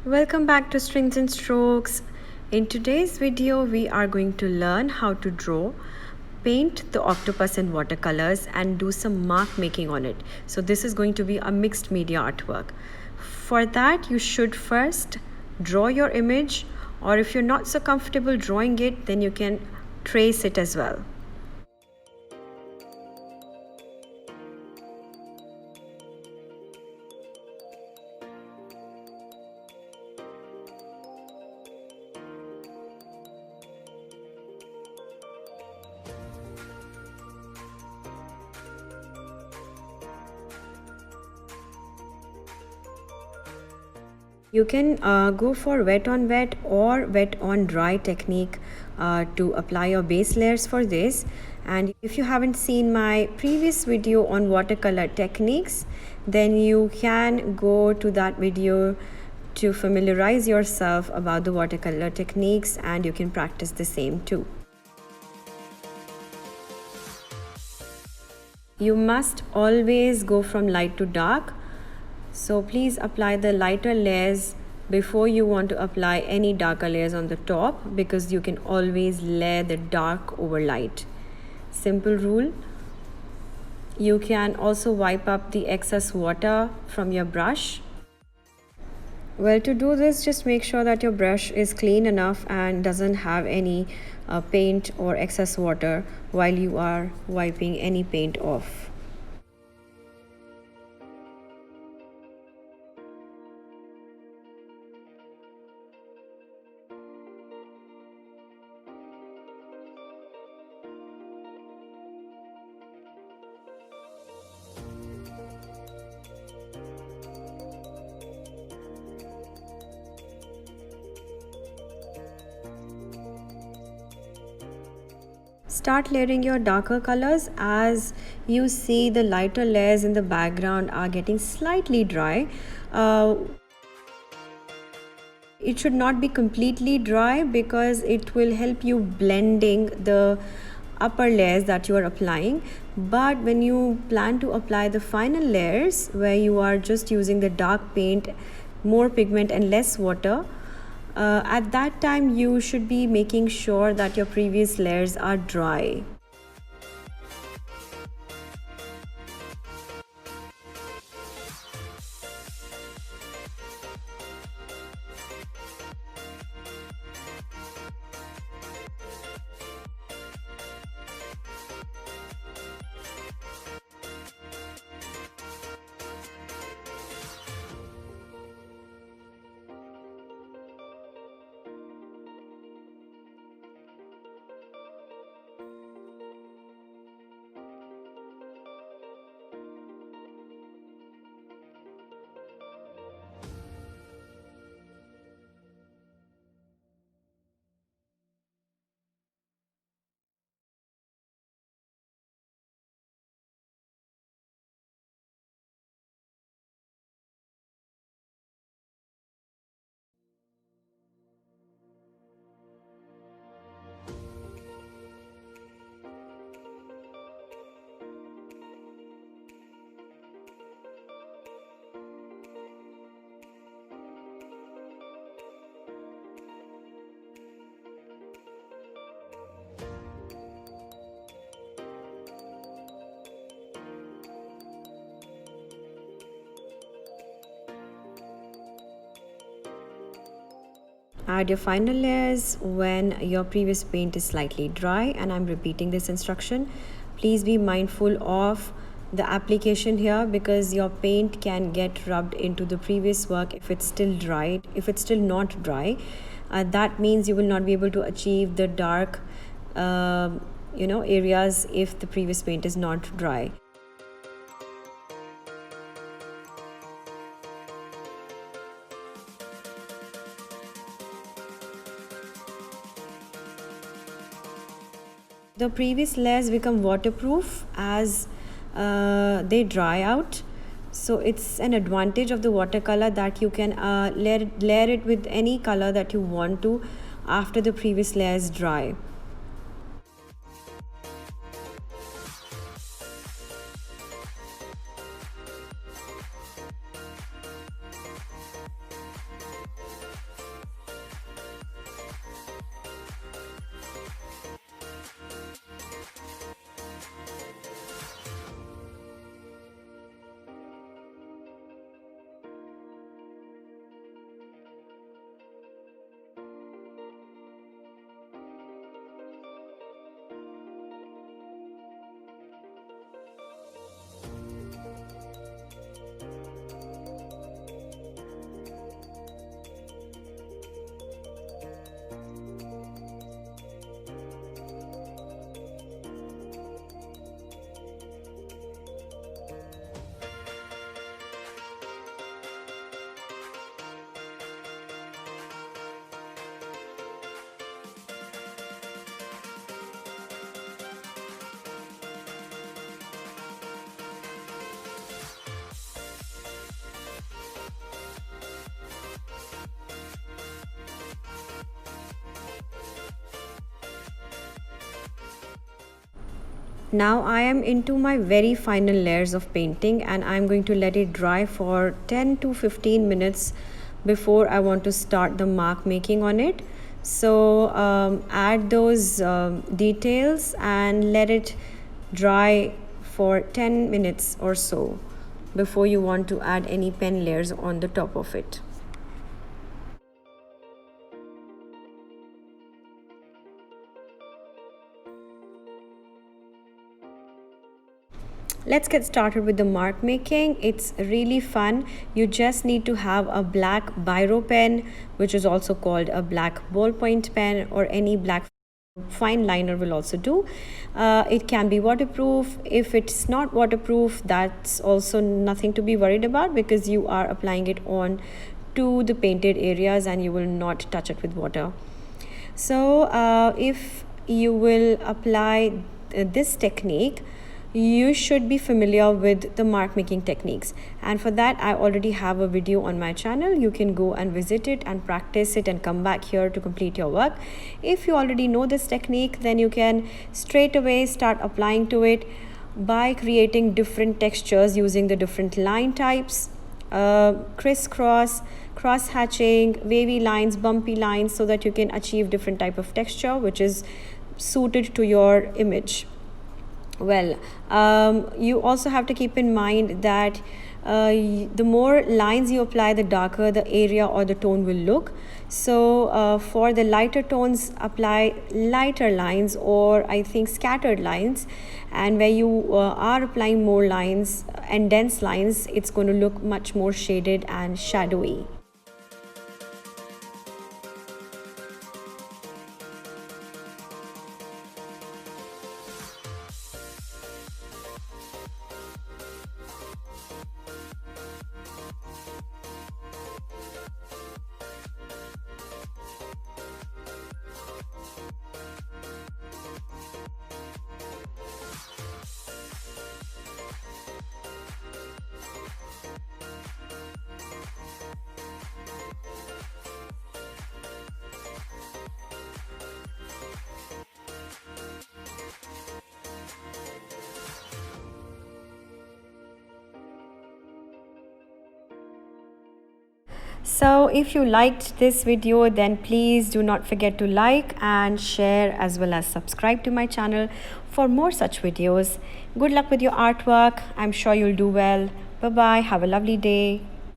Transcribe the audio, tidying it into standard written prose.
Welcome back to Strings and Strokes. In today's video, we are going to learn how to draw, paint the octopus in watercolors and do some mark making on it. So this is going to be a mixed media artwork. For that, you should first draw your image, or if you're not so comfortable drawing it, then you can trace it as well. You can go for wet on wet or wet on dry technique to apply your base layers for this. And if you haven't seen my previous video on watercolor techniques, then you can go to that video to familiarize yourself about the watercolor techniques, and you can practice the same too. You must always go from light to dark. So please apply the lighter layers before you want to apply any darker layers on the top, because you can always layer the dark over light. Simple rule. You can also wipe up the excess water from your brush. Well, to do this, just make sure that your brush is clean enough and doesn't have any paint or excess water while you are wiping any paint off. Start layering your darker colors. As you see, the lighter layers in the background are getting slightly dry. It should not be completely dry because it will help you blending the upper layers that you are applying. But when you plan to apply the final layers, where you are just using the dark paint, more pigment and less water, at that time you should be making sure that your previous layers are dry. Add your final layers when your previous paint is slightly dry, and I'm repeating this instruction. Please be mindful of the application here, because your paint can get rubbed into the previous work if it's still dry. If it's still not dry, that means you will not be able to achieve the dark areas if the previous paint is not dry. The previous layers become waterproof as they dry out. So it's an advantage of the watercolor that you can layer it with any color that you want to after the previous layers dry. Now I am into my very final layers of painting, and I'm going to let it dry for 10 to 15 minutes before I want to start the mark making on it. So add those details and let it dry for 10 minutes or so before you want to add any pen layers on the top of it. Let's get started with the mark making. It's really fun. You just need to have a black biro pen, which is also called a black ballpoint pen, or any black fine liner will also do. It can be waterproof. If it's not waterproof, that's also nothing to be worried about, because you are applying it on to the painted areas and you will not touch it with water. So if you will apply this technique, you should be familiar with the mark making techniques, and for that I already have a video on my channel. You can go and visit it and practice it and come back here to complete your work. If you already know this technique, then you can straight away start applying to it by creating different textures using the different line types, crisscross, cross hatching, wavy lines, bumpy lines, so that you can achieve different type of texture which is suited to your image. Well, you also have to keep in mind that the more lines you apply, the darker the area or the tone will look. So for the lighter tones, apply lighter lines, or I think scattered lines, and where you are applying more lines and dense lines, it's going to look much more shaded and shadowy. So if you liked this video, then please do not forget to like and share, as well as subscribe to my channel for more such videos. Good luck with your artwork. I'm sure you'll do well. Bye bye. Have a lovely day.